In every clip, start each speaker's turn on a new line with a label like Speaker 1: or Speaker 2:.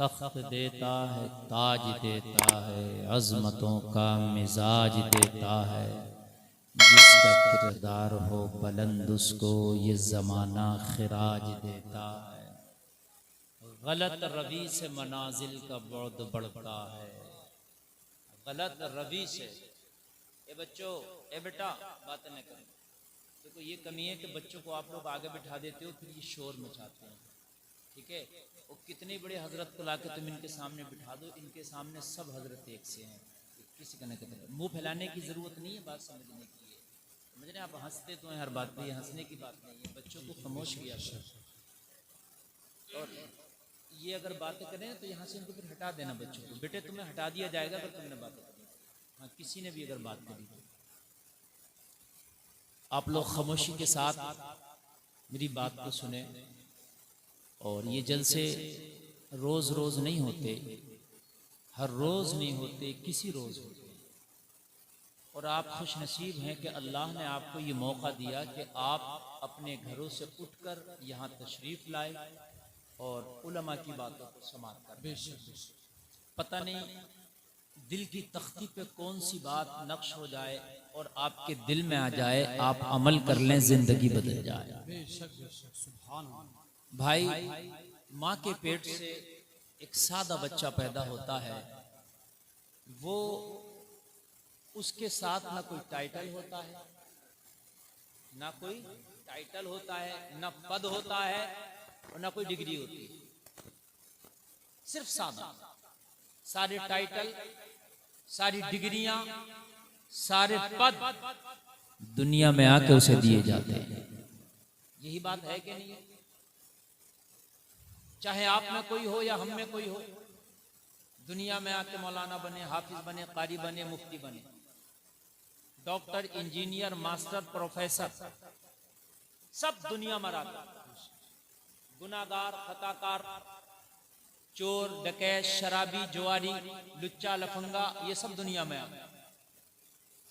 Speaker 1: तख्त देता है, ताज देता है, अज़मतों का मिजाज देता है। जिसका किरदार हो बुलंद उसको ये ज़माना खिराज देता है। गलत रवी से मनाजिल का बुअद बढ़ता है। गलत रवी से ए बच्चों, ए बेटा बातें न करें। देखो ये कमी है कि बच्चों को आप लोग आगे बिठा देते हो, फिर ये शोर मचाते हैं। ठीक है, वो कितने बड़े हजरत को लाके तुम इनके सामने बिठा दो, इनके सामने सब हजरत एक से हैं, किसी का न कहते। मुंह फैलाने की जरूरत नहीं है, बात समझने की है। समझ रहे हैं आप? हंसते तो हैं हर बात पे, हंसने की बात नहीं है। बच्चों को खामोश किया और ये अगर बातें करें तो यहाँ से इनको फिर हटा देना बच्चों को। बेटे तुम्हें हटा दिया जाएगा अगर तुमने बातें करी। हाँ, किसी ने भी अगर बात करी तो आप लोग खामोशी के साथ मेरी बात को सुने। और ये जलसे रोज रोज नहीं होते, हर रोज नहीं होते, किसी रोज होते। और आप खुश नसीब हैं कि अल्लाह ने आपको ये मौका दिया कि आप अपने घरों से उठकर यहाँ तशरीफ लाए और उलमा की बातों को समाप्त कर। पता नहीं दिल की तख्ती पे कौन सी बात नक्श हो जाए और आपके दिल में आ जाए, आप अमल कर लें, जिंदगी बदल जाए। भाई, माँ के पेट से एक सादा बच्चा पैदा होता है, वो उसके साथ ना कोई टाइटल होता है, ना कोई टाइटल होता है, ना पद होता है और ना कोई डिग्री होती है। सिर्फ सादा। सारे टाइटल, सारी डिग्रियां, सारे पद दुनिया में आके उसे दिए जाते हैं। यही बात है कि नहीं है? चाहे आप में कोई हो या हम में कोई हो, दुनिया में आके मौलाना बने, हाफिज बने, कारी बने, मुफ्ती बने, डॉक्टर, इंजीनियर, मास्टर, प्रोफेसर, सब दुनिया में आता। गुनाहगार, खताकार, चोर, डकैत, शराबी, जुआरी, लुच्चा, लफंगा, ये सब दुनिया में आता।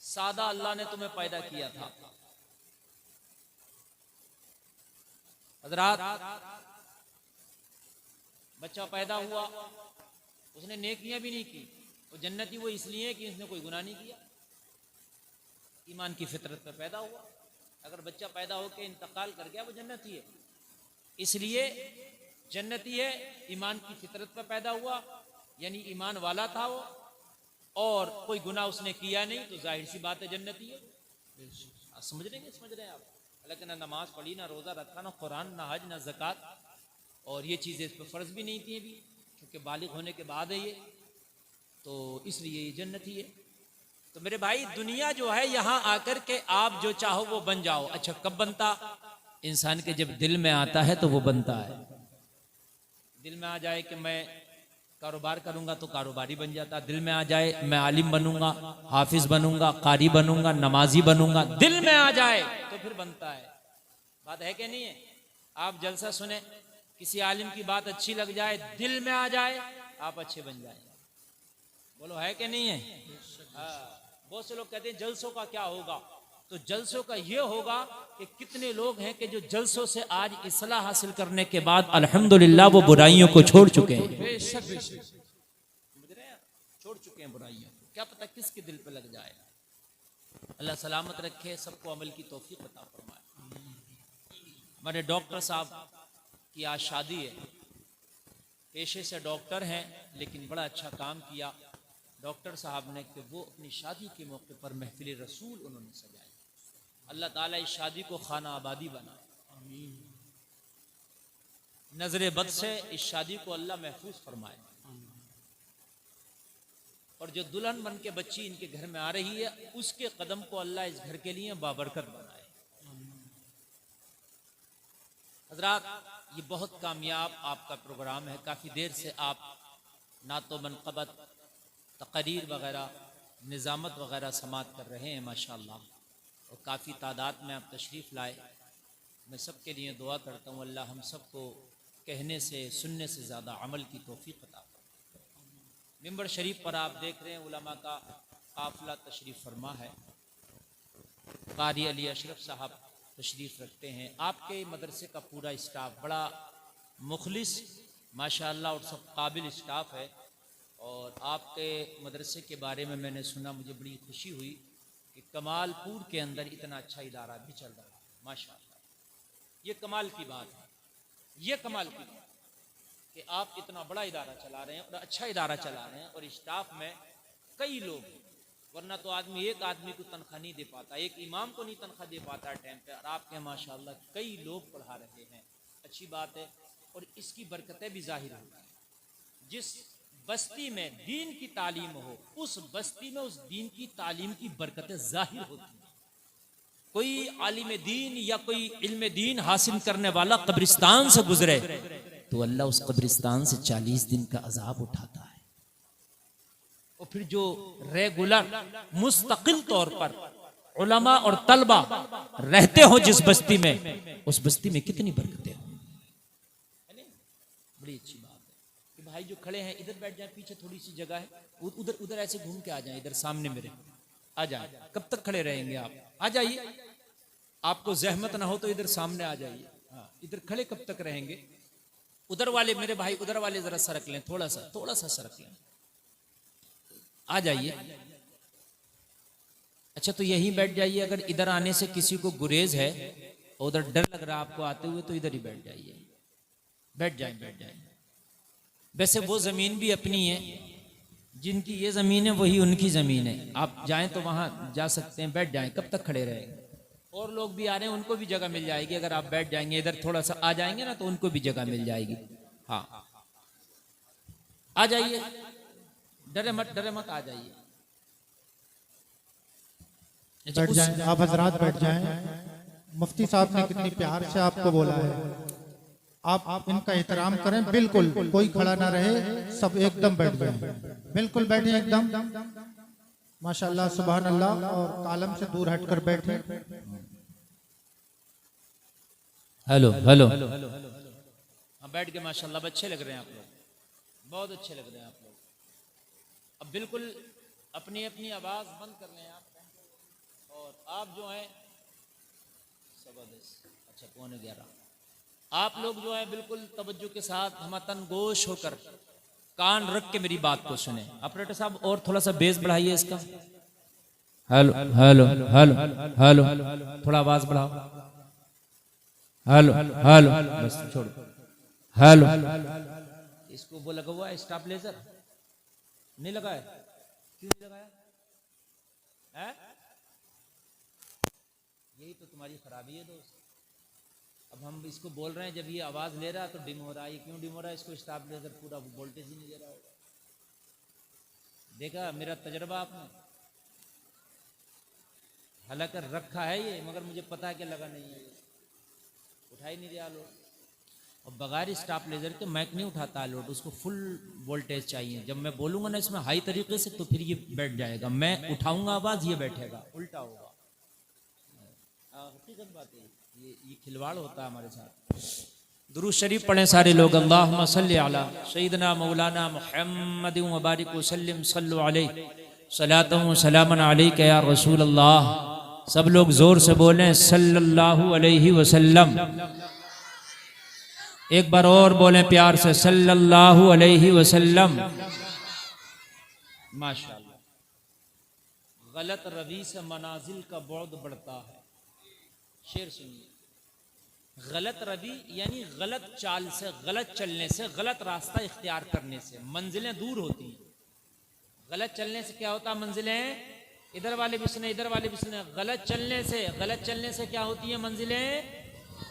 Speaker 1: सादा अल्लाह ने तुम्हें पैदा किया था। हजरात, बच्चा पैदा हुआ, उसने नेकियां भी नहीं की, वो जन्नती वो इसलिए कि उसने कोई गुनाह नहीं किया, ईमान की फितरत पे पैदा हुआ। अगर बच्चा पैदा होकर इंतकाल कर गया, वो जन्नती है, इसलिए जन्नती है। ईमान की फितरत पे पैदा हुआ, यानी ईमान वाला था वो, और कोई गुनाह उसने किया नहीं, तो जाहिर सी बात है जन्नती है। समझ रहे हैं आप? हालांकि ना नमाज पढ़ी, ना रोजा रखा, ना कुरान, ना हज, ना ज़कात, और ये चीज़ें इस पर फ़र्ज भी नहीं थी अभी, क्योंकि बालिग होने के बाद है ये, तो इसलिए ये जन्नती है। तो मेरे भाई, दुनिया जो है यहाँ आकर के आप जो चाहो वो बन जाओ। अच्छा, कब बनता? इंसान के जब दिल में आता है तो वो बनता है। दिल में आ जाए कि मैं कारोबार करूंगा तो कारोबारी बन जाता। दिल में आ जाए मैं आलिम बनूंगा, हाफिज बनूंगा, कारी बनूंगा, नमाजी बनूंगा, दिल में आ जाए तो फिर बनता है। बात है कि नहीं है? आप जलसा सुने, किसी आलिम की बात अच्छी लग जाए, दिल में आ जाए, आप अच्छे बन जाए। बोलो है कि नहीं है? बहुत से लोग कहते हैं जलसों का क्या होगा, तो जलसों का ये होगा कि कितने लोग हैं कि जो जलसों से आज इस्लाह हासिल करने के बाद अल्हम्दुलिल्लाह वो बुराइयों को छोड़ चुके हैं। छोड़ चुके हैं बुराइयों को। क्या पता किसके दिल पे लग जाए। अल्लाह सलामत रखे, सबको अमल की तौफीक अता फरमाए। हमारे डॉक्टर साहब की आज शादी है, पेशे से डॉक्टर हैं लेकिन बड़ा अच्छा काम किया डॉक्टर साहब ने कि वो अपनी शादी के मौके पर महफिल रसूल उन्होंने सजाई। अल्लाह ताला इस शादी को खाना आबादी बनाए, नजर बद से इस शादी को अल्लाह महफूज फरमाए, और जो दुल्हन बन के बच्ची इनके घर में आ रही है उसके कदम को अल्लाह इस घर के लिए बाबरकत बनाए। हजरात, ये बहुत कामयाब आपका प्रोग्राम है। काफ़ी देर से आप नातो मनक़बत, तकरीर वगैरह, निज़ामत वगैरह समात कर रहे हैं माशाअल्लाह, और काफ़ी तादाद में आप तशरीफ़ लाए। मैं सब के लिए दुआ करता हूँ अल्लाह हम सबको कहने से, सुनने से ज़्यादा अमल की तौफ़ीक़ अता फरमाए। मिंबर शरीफ पर आप देख रहे हैं उलमा का काफ़िला तशरीफ़ फरमा है। कारी अली अशरफ साहब तशरीफ़ रखते हैं। आपके मदरसे का पूरा स्टाफ बड़ा मुखलिस माशाअल्लाह और सब काबिल स्टाफ है। और आपके मदरसे के बारे में मैंने सुना, मुझे बड़ी खुशी हुई कि कमालपुर के अंदर इतना अच्छा इदारा भी चल रहा है माशाअल्लाह। ये कमाल की बात है, ये कमाल की बात कि आप इतना बड़ा इदारा चला रहे हैं और अच्छा इदारा चला रहे हैं और स्टाफ में कई लोग हैं। वरना तो आदमी एक आदमी को तनख्वाह नहीं दे पाता, एक इमाम को नहीं तनख्वाह दे पाता टाइम पे, और आपके माशाअल्लाह कई लोग पढ़ा रहे हैं, अच्छी बात है। और इसकी बरकतें भी जाहिर होती हैं। जिस बस्ती में दीन की तालीम हो, उस बस्ती में उस दीन की तालीम की बरकतें जाहिर होती हैं। कोई आलिम दीन या कोई इल्म दीन हासिल करने वाला कब्रिस्तान से गुजरे तो अल्लाह उस कब्रिस्तान से 40 दिन का अजाब उठाता है। और फिर जो रेगुलर मुस्तकिल तौर पर उलमा और तलबा रहते हो जिस बस्ती में, उस बस्ती में कितनी बरकतें हों। बड़ी अच्छी बात है कि भाई जो खड़े हैं इधर बैठ जाए, पीछे थोड़ी सी जगह है, उधर उधर ऐसे घूम के आ जाए, इधर सामने मेरे आ जाए। कब तक खड़े रहेंगे आप? आ जाइए, आपको जहमत ना हो तो इधर सामने आ जाइए। हाँ, इधर खड़े कब तक रहेंगे? उधर वाले मेरे भाई, उधर वाले जरा सरक लें, थोड़ा सा सरक लें, आ जाइए। अच्छा तो यहीं बैठ जाइए। अगर इधर आने से किसी को गुरेज है, उधर डर लग रहा है आपको आते हुए, तो इधर ही बैठ जाइए। बैठ जाए। वैसे वो जमीन भी अपनी है, जिनकी ये जमीन है वही उनकी जमीन है। आप जाएं तो वहां जा सकते हैं, बैठ जाएं। कब तक खड़े रहेंगे? और लोग भी आ रहे हैं, उनको भी जगह मिल जाएगी। अगर आप बैठ जाएंगे, इधर थोड़ा सा आ जाएंगे ना, तो उनको भी जगह मिल जाएगी। हाँ, आ जाइए, डरे मत, आ जाइए।
Speaker 2: बैठ जाएं, आप हजरात बैठ जाएं। मुफ्ती साहब ने कितनी प्यार से आपको बोला है, आप इनका एहतराम करें। बिल्कुल कोई खड़ा ना रहे, सब एकदम बैठ जाएं। बिल्कुल बैठे एकदम, माशाल्लाह सुभान अल्लाह। और कालम से दूर हटकर बैठे।
Speaker 1: हेलो, बैठ के माशाल्लाह अच्छे लग रहे हैं आप लोग, बहुत अच्छे लग रहे हैं आप लोग। अब बिल्कुल अपनी अपनी आवाज बंद कर लें आप, और आप जो हैं 11:15, आप लोग जो है बिल्कुल तवज्जो के साथ हमतन गोश होकर कान रख के मेरी बात को सुने। ऑपरेटर साहब और थोड़ा सा बेस बढ़ाइए इसका। हेलो, थोड़ा आवाज बढ़ाओ। हेलो, बस छोड़ो। हेलो, इसको वो लगा हुआ है स्टेबलाइजर, नहीं लगा है? क्यों नहीं लगाया है? यही तो तुम्हारी खराबी है दोस्त। अब हम इसको बोल रहे हैं, जब ये आवाज ले रहा है तो डिम हो रहा है। ये क्यों डिम हो रहा है? इसको स्टेबलाइजर पूरा वोल्टेज ही नहीं दे रहा होगा। देखा मेरा तजर्बा आपने? हालांकि रखा है ये, मगर मुझे पता है कि लगा नहीं है, उठा ही नहीं रहा लोड। और बगैर स्टेबलाइजर के मैक नहीं उठाता लोड, उसको फुल वोल्टेज चाहिए। जब मैं बोलूंगा ना इसमें हाई तरीके से, तो फिर ये बैठ जाएगा। मैं उठाऊंगा आवाज, ये बैठेगा, उल्टा होगा। हकीकत बात है, ये खिलवाड़ होता है हमारे साथ। दुरूद शरीफ पढ़ें सारे लोग। अल्लाहुम्मा सल्ली अला सय्यिदना मौलाना मुहम्मद व बारिक वसल्लिम सल्लु अलैहि सलातु व सलामन अलैका या रसूल अल्लाह। सब लोग जोर से बोलें सल्लल्लाहु अलैहि वसल्लम। एक बार और बोलें प्यार से, सल्लल्लाहु अलैहि वसल्लम। माशाअल्लाह। गलत रवी से मनाजिल का बुअद बढ़ता है। शेर सुनिए। गलत रवी यानी गलत चाल से, गलत चलने से, गलत रास्ता इख्तियार करने से मंजिलें दूर होती हैं। गलत चलने से क्या होता है? मंजिलें इधर वाले भी सुने, इधर वाले भी सुने। गलत चलने से क्या होती है? मंजिलें।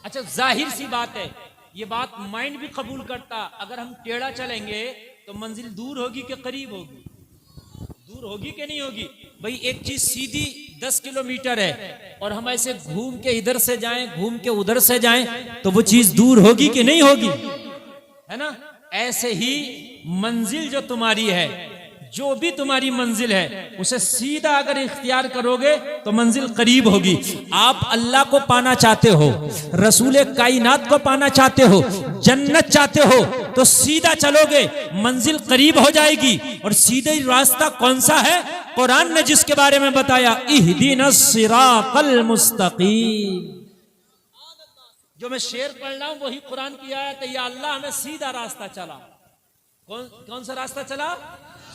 Speaker 1: अच्छा, जाहिर सी बात है, ये बात माइंड भी कबूल करता। अगर हम टेढ़ा चलेंगे तो मंजिल दूर होगी कि करीब होगी? दूर होगी कि नहीं होगी? भाई एक चीज सीधी 10 किलोमीटर है और हम ऐसे घूम के इधर से जाएं, घूम के उधर से जाएं, तो वो चीज दूर होगी कि नहीं होगी? है ना? ऐसे ही मंजिल जो तुम्हारी है, जो भी तुम्हारी मंजिल है, उसे सीधा अगर इख्तियार करोगे तो मंजिल करीब होगी। आप अल्लाह को पाना चाहते हो, रसूल कायनात को पाना चाहते हो, जन्नत चाहते हो, तो सीधा चलोगे, मंजिल करीब हो जाएगी। और सीधा रास्ता कौन सा है? कुरान ने जिसके बारे में बताया, इहदिनस सिरातल मुस्तकीम। जो मैं शेर पढ़ रहा हूं वही कुरान की आयत है। या अल्लाह हमें सीधा रास्ता चला। कौन सा रास्ता चला?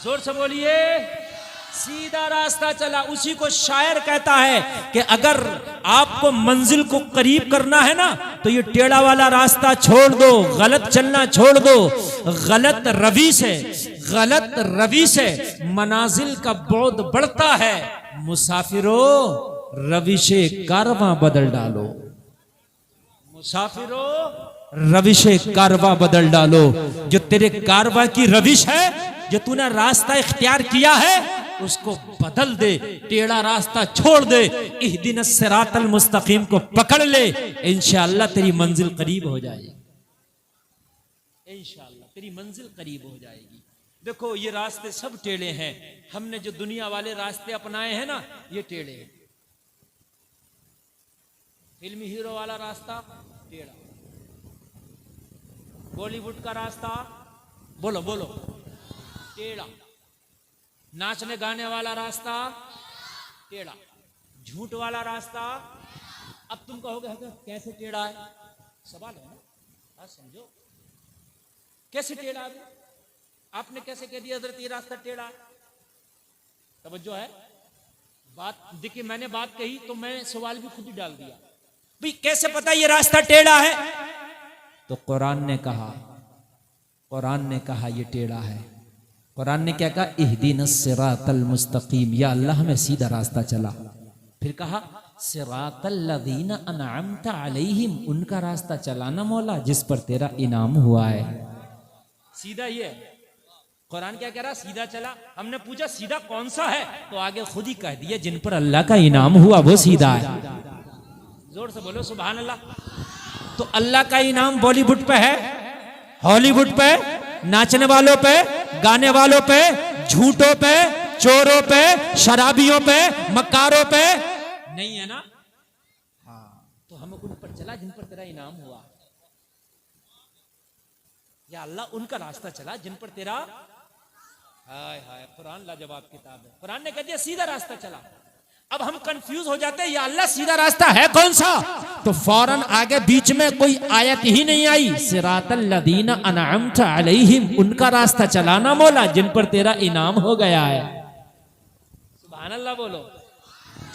Speaker 1: जोर से बोलिए, सीधा रास्ता चला। उसी को शायर कहता है कि अगर आपको मंजिल को करीब करना है ना तो ये टेढ़ा वाला रास्ता छोड़ दो, गलत चलना छोड़ दो। गलत रवि से मनाजिल का बोध बढ़ता है। मुसाफिरों रविशे कारवां बदल डालो, मुसाफिरों रविशे कारवां बदल डालो। जो तेरे कारवां की रविश है, जो तूने रास्ता इख्तियार किया है, उसको बदल दे, टेढ़ा रास्ता छोड़ दे। इहदिनस सिरातल मुस्तकीम को पकड़ ले, इंशाअल्लाह तेरी मंजिल करीब हो जाएगी। इंशाअल्लाह तेरी मंजिल करीब हो जाएगी। देखो ये रास्ते सब टेढ़े हैं। हमने जो दुनिया वाले रास्ते अपनाए हैं ना, ये टेढ़े हैं। फिल्मी हीरो वाला रास्ता टेढ़ा, बॉलीवुड का रास्ता बोलो बोलो टेढ़ा, नाचने गाने वाला रास्ता टेढ़ा, झूठ वाला रास्ता। अब तुम कहोगे कैसे टेढ़ा है? सवाल है ना, बात समझो, कैसे टेढ़ा है? आपने कैसे कह दिया हजरत ये रास्ता टेढ़ा है? तवज्जो है बात। देखिए मैंने बात कही तो मैं सवाल भी खुद ही डाल दिया, भाई कैसे पता ये रास्ता टेढ़ा है? तो कुरान ने कहा ये टेढ़ा है। कुरान ने क्या कहा? इहदिनस सिरातल मुस्तकीम, या अल्लाह हमें सीधा रास्ता चला। फिर कहा सिरातल लज़ीना अनअमता अलैहिम, उनका रास्ता चलाना मौला जिस पर तेरा इनाम हुआ है। सीधा ये कुरान क्या कह रहा? सीधा चला। हमने पूछा सीधा कौन सा है? तो आगे खुद ही कह दिया जिन पर अल्लाह का इनाम हुआ वो सीधा है। जोर से बोलो सुभान अल्लाह। तो अल्लाह का इनाम बॉलीवुड पे है, हॉलीवुड पे, नाचने वालों पे, गाने वालों पे, झूठों पे, चोरों पे, शराबियों पे, मक्कारों पे नहीं है ना? हाँ, तो हम उन पर चला जिन पर तेरा इनाम हुआ। या अल्लाह उनका रास्ता चला जिन पर तेरा, हाय हाय, कुरान लाजवाब किताब है। कुरान ने कह दिया सीधा रास्ता चला। अब हम कंफ्यूज हो जाते हैं, या अल्लाह सीधा रास्ता है कौन सा? तो फौरन आगे बीच में कोई आयत ही नहीं आई। सिरातल लज़ीना अनअमता अलैहिम, उनका रास्ता चलाना मौला जिन पर तेरा इनाम हो गया है। सुभान अल्लाह बोलो।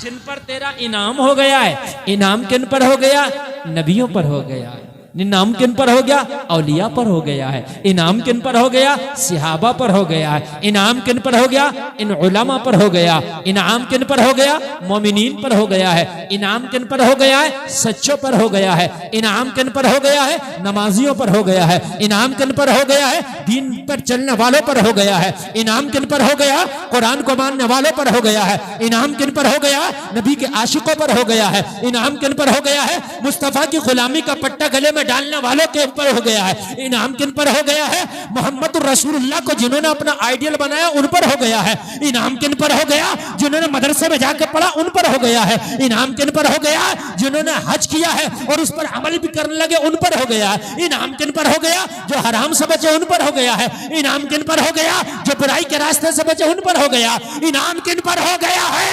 Speaker 1: जिन पर तेरा इनाम हो गया है। इनाम किन पर हो गया? नबियों पर हो गया है। इनाम किन पर हो गया? औलिया पर हो गया है। इनाम किन पर हो गया? सिहाबा पर हो गया है। इनाम किन पर हो गया? इन उलमा पर हो गया। इनाम किन पर हो गया? मोमिनीन पर हो गया है। इनाम किन पर हो गया है? सच्चों पर हो गया है। इनाम किन पर हो गया है? नमाजियों पर हो गया है। इनाम किन पर हो गया है? दीन पर चलने वालों पर हो गया है। इनाम किन पर हो गया? कुरान को मानने वालों पर हो गया है। इनाम किन पर हो गया? नबी के आशिकों पर हो गया है। इनाम किन पर हो गया है? मुस्तफा की गुलामी का पट्टा गले में डालने वालों के ऊपर हो गया है। इनाम किन पर हो गया है? मोहम्मद रसूलुल्लाह को जिन्होंने अपना आइडियल बनाया उन पर हो गया है। इनाम किन पर हो गया? जिन्होंने मदरसे में जाकर पढ़ा उन पर हो गया है। इनाम किन पर हो गया? जिन्होंने हज किया है और उस पर अमल भी करने लगे उन पर हो गया है। इनाम किन पर हो गया? जो हराम से बचे उन पर हो गया है। इनाम किन पर हो गया? जो बुराई के रास्ते से बचे उन पर हो गया। इनाम किन पर हो गया है?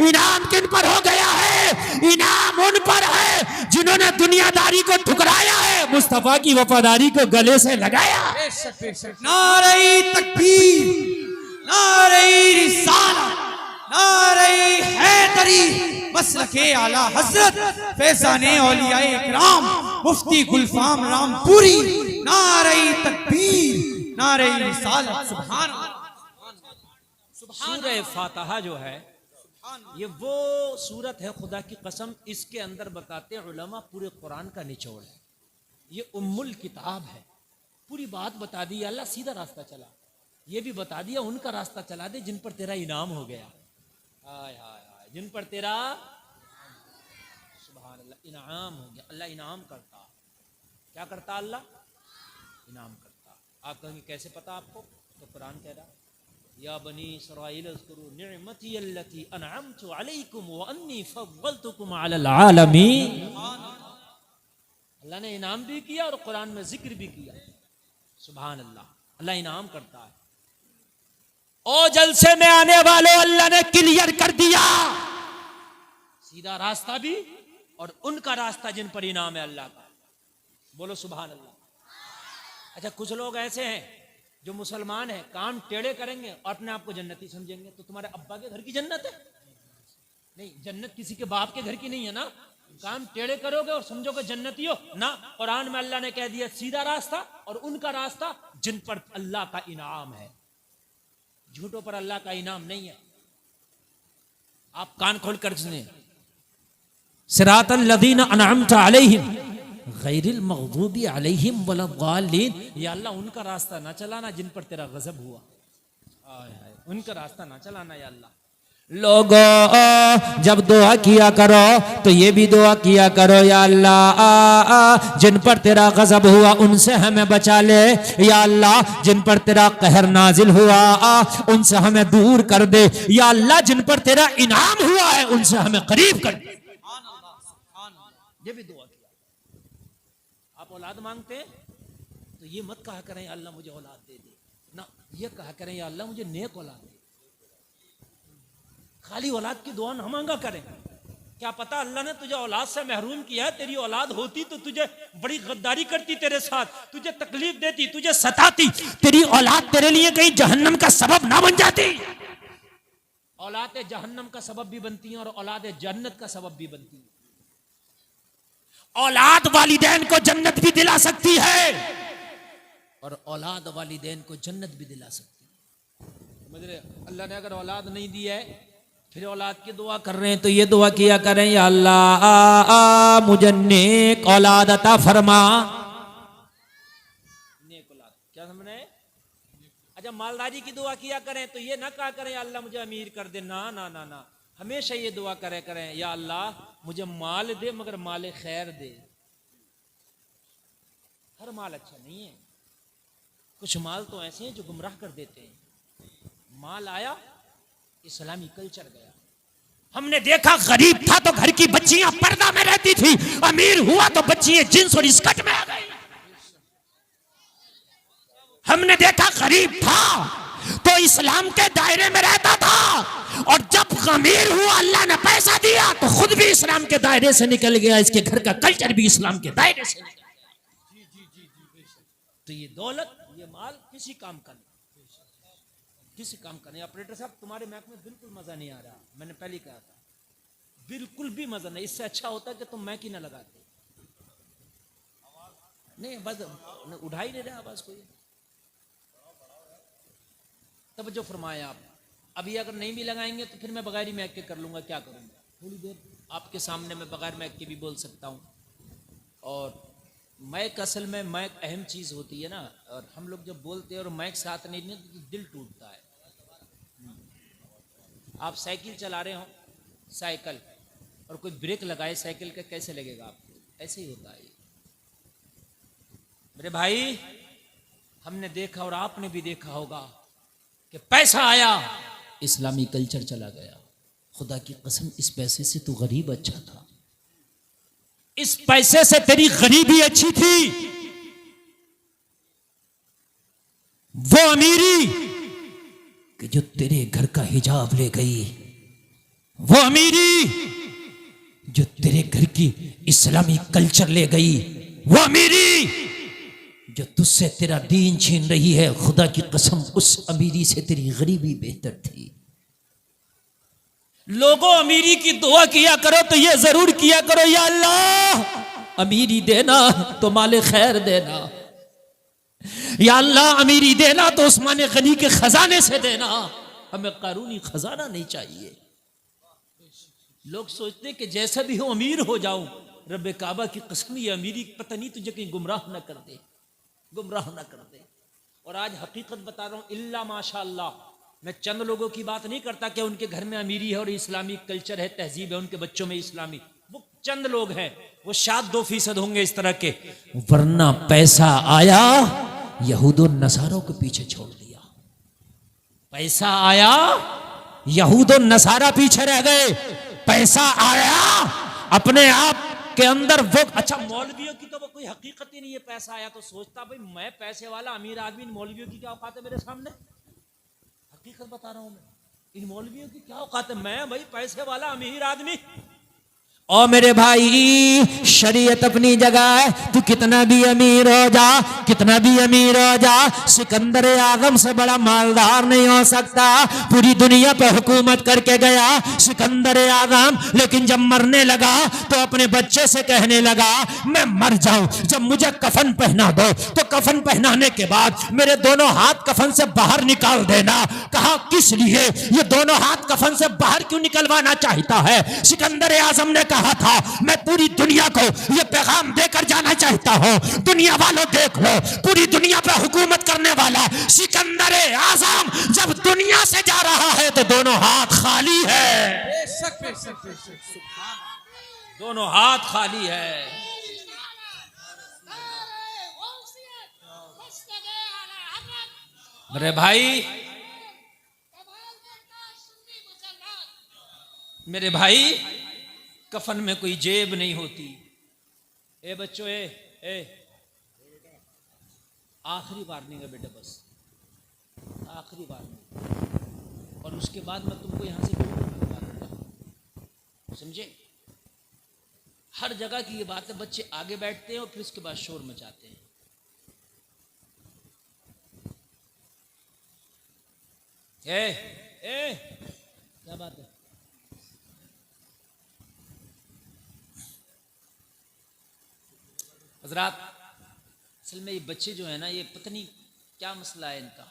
Speaker 1: इनाम किन पर हो गया है? इनाम उन पर है जिन्होंने दुनियादारी को ठुकराया है, मुस्तफा की वफादारी को गले से लगाया।
Speaker 3: नारे तकबीर, नारे रिसालत, नारे हैदरी, मसलके आला हजरत फैजाने औलिया इकराम मुफ्ती गुलफाम रामपुरी। नारे तकबीर, नारे रिसालत। सुभान अल्लाह।
Speaker 1: सूरह फातिहा जो है ये वो सूरत है, खुदा की कसम इसके अंदर बताते हैं उलमा पूरे कुरान का निचोड़ है। ये उम्मुल किताब है। पूरी बात बता दी, अल्लाह सीधा रास्ता चला। ये भी बता दिया उनका रास्ता चला दे जिन पर तेरा इनाम हो गया। हाय हाय हाय, जिन पर तेरा सुभान अल्लाह इनाम हो गया। अल्लाह इनाम करता। क्या करता? अल्लाह इनाम करता। आप कहेंगे कैसे पता आपको? तो कुरान कह रहा या बनी इसराइल अज़कुरू निअमती अल्लती अनअमतु अलैकुम व अन्नी फद्दलतुकुम अलल आलमीन। अल्लाह ने इनाम भी किया और कुरान में जिक्र भी किया। सुभान अल्लाह। अल्लाह इनाम करता है। और जलसे में आने वालों अल्लाह ने क्लियर कर दिया सीधा रास्ता भी और उनका रास्ता जिन पर इनाम है अल्लाह का। बोलो सुभान अल्लाह। अच्छा, कुछ लोग ऐसे हैं जो मुसलमान हैं, काम टेढ़े करेंगे और अपने आप को जन्नती समझेंगे। तो तुम्हारे अब्बा के घर की जन्नत है? नहीं, जन्नत किसी के बाप के घर की नहीं है ना। काम टेढ़े करोगे और समझोगे जन्नती हो ना। कुरान में अल्लाह ने कह दिया सीधा रास्ता और उनका रास्ता जिन पर अल्लाह का इनाम है। झूठों पर अल्लाह का इनाम नहीं है। आप कान खोल कर सुने, सिरातल लदीना अनअमता अलैहिम गैरिल मग़दूबी अलैहिम वलद्दालिन। या अल्लाह उनका रास्ता ना चलाना जिन पर तेरा गजब हुआ। हाय हाय, उनका रास्ता ना चलाना या अल्लाह। लोगों, जब दुआ किया करो तो ये भी दुआ किया करो, या अल्लाह जिन पर तेरा गजब हुआ उनसे हमें बचा ले। या अल्लाह जिन पर तेरा कहर नाजिल हुआ उनसे हमें दूर कर दे। या अल्लाह जिन पर तेरा इनाम हुआ है उनसे हमें करीब कर दे। ये भी दुआ किया। आप औलाद मांगते हैं तो ये मत कहा करें या अल्लाह मुझे औलाद दे दे ना, ये कहा करें या अल्लाह मुझे नेक औलाद दे। खाली औलाद की दुआ ना मांगा करें। क्या पता अल्लाह ने तुझे औलाद से महरूम किया है। तेरी औलाद होती तो तुझे बड़ी गद्दारी करती तेरे साथ, तुझे तकलीफ देती, तुझे सताती। तेरी औलाद तेरे लिए कहीं जहन्नम का सबब ना बन जाती। औलाद जहन्नम का सबब भी बनती है और औलाद जन्नत का सबब भी बनती है। औलाद वालिदैन को जन्नत भी दिला सकती है और औलाद वालिदैन को जन्नत भी दिला सकती है। मुझे अल्लाह ने अगर औलाद नहीं दी है फिर औलाद की दुआ कर रहे हैं तो ये दुआ किया करें, या अल्लाह मुझे नेक औलाद अता फरमा। नेक औलाद क्या समझे? अच्छा, मालदारी की दुआ किया करें तो ये ना कहा करें या अल्लाह मुझे अमीर कर दे। ना ना ना ना, हमेशा ये दुआ करें या अल्लाह मुझे माल दे मगर माल खैर दे। हर माल अच्छा नहीं है। कुछ माल तो ऐसे हैं जो गुमराह कर देते हैं। माल आया, इस्लामी कल्चर गया। हमने देखा गरीब था तो घर की बच्चियां पर्दा में रहती थी, अमीर हुआ तो बच्चियां जींस और स्कर्ट में आ गई। हमने देखा गरीब था तो इस्लाम के दायरे में रहता था और जब अमीर हुआ अल्लाह ने पैसा दिया तो खुद भी इस्लाम के दायरे से निकल गया। इसके घर का कल्चर भी इस्लाम के दायरे से निकल गया। तो ये दौलत, ये माल किसी काम का नहीं, किसी काम का नहीं। ऑपरेटर साहब, तुम्हारे मैक में बिल्कुल मजा नहीं आ रहा। मैंने पहले कहा था बिल्कुल भी मजा नहीं। इससे अच्छा होता कि तुम मैक ही ना लगाते। नहीं, बस उठा ही नहीं रहा आवाज कोई। तब जो फरमाया आप, अभी अगर नहीं भी लगाएंगे तो फिर मैं बगैर ही मैक के कर लूंगा। क्या करूंगा? थोड़ी देर आपके सामने मैं बगैर मैक के भी बोल सकता हूँ। और मैक असल में मैक अहम चीज़ होती है ना। और हम लोग जब बोलते हैं और मैक साथ नहीं तो दिल टूटता है। आप साइकिल चला रहे हो, साइकिल, और कोई ब्रेक लगाए साइकिल का, कैसे लगेगा आपको? ऐसे ही होता है मेरे भाई। हमने देखा और आपने भी देखा होगा कि पैसा आया, इस्लामी कल्चर चला गया। खुदा की कसम, इस पैसे से तो गरीब अच्छा था। इस पैसे से तेरी गरीबी अच्छी थी। वो अमीरी कि जो तेरे घर का हिजाब ले गई, वो अमीरी जो तेरे घर की इस्लामी कल्चर ले गई, वो अमीरी जो तुझसे तेरा दीन छीन रही है। खुदा की कसम, उस अमीरी से तेरी गरीबी बेहतर थी। लोगों, अमीरी की दुआ किया करो तो ये जरूर किया करो, या अल्लाह अमीरी देना तो माले खैर देना। या अल्लाह अमीरी देना तो उस्मान गनी के खजाने से देना। हमें कारूनी खजाना नहीं चाहिए। लोग सोचते कि जैसा भी हो अमीर हो जाऊं। रब्बे काबा की कसम, ये अमीरी पता नहीं तुझे कहीं गुमराह ना कर दे, गुमराह ना कर दे। और आज हकीकत बता रहा हूं, इल्ला माशाअल्लाह, मैं चंद लोगों की बात नहीं करता कि उनके घर में अमीरी है और इस्लामी कल्चर है, तहजीब है, उनके बच्चों में इस्लामी। वो चंद लोग हैं, वो शायद 2% होंगे इस तरह के। वरना पैसा आया, यहूद और नसारों के पीछे छोड़ दिया। पैसा आया, यहूद और नसारा पीछे रह गए। पैसा आया, अपने आप के अंदर वो। अच्छा, मौलवियों की तो वो कोई हकीकत ही नहीं है। पैसा आया तो सोचता भाई मैं पैसे वाला अमीर आदमी, इन मौलवियों की क्या औकात है मेरे सामने। हकीकत बता रहा हूं मैं, इन मौलवियों की क्या औकात है। मैं भाई पैसे वाला अमीर आदमी,
Speaker 4: ओ मेरे भाई, शरीयत अपनी जगह है, तू कितना भी अमीर हो जा, कितना भी अमीर हो जा, सिकंदर आजम से बड़ा मालदार नहीं हो सकता। पूरी दुनिया पे हुकूमत करके गया सिकंदर आजम, लेकिन जब मरने लगा तो अपने बच्चे से कहने लगा, मैं मर जाऊं, जब मुझे कफन पहना दो तो कफन पहनाने के बाद मेरे दोनों हाथ कफन से बाहर निकाल देना। कहा किस लिए? ये दोनों हाथ कफन से बाहर क्यों निकलवाना चाहता है? सिकंदर आजम ने कहा था, मैं पूरी दुनिया को यह पैगाम देकर जाना चाहता हूं, दुनिया वालों देख लो, पूरी दुनिया पर हुकूमत करने वाला सिकंदर आजम जब दुनिया से जा रहा है तो दोनों हाथ खाली है।
Speaker 3: बेशक बेशक बेशक, सुभान अल्लाह।
Speaker 1: दोनों हाथ खाली है। मेरे भाई, मेरे भाई, कफन में कोई जेब नहीं होती। ए बच्चों, ए आखिरी वार्निंग है बेटा, बस आखिरी वार्निंग, और उसके बाद मैं तुमको यहां से बिल्कुल निकलवा दूंगा, समझे? हर जगह की ये बात है, बच्चे आगे बैठते हैं और फिर उसके बाद शोर मचाते हैं। क्या बात है? हजरात, असल में ये बच्चे जो है ना, ये पता नहीं क्या मसला है इनका।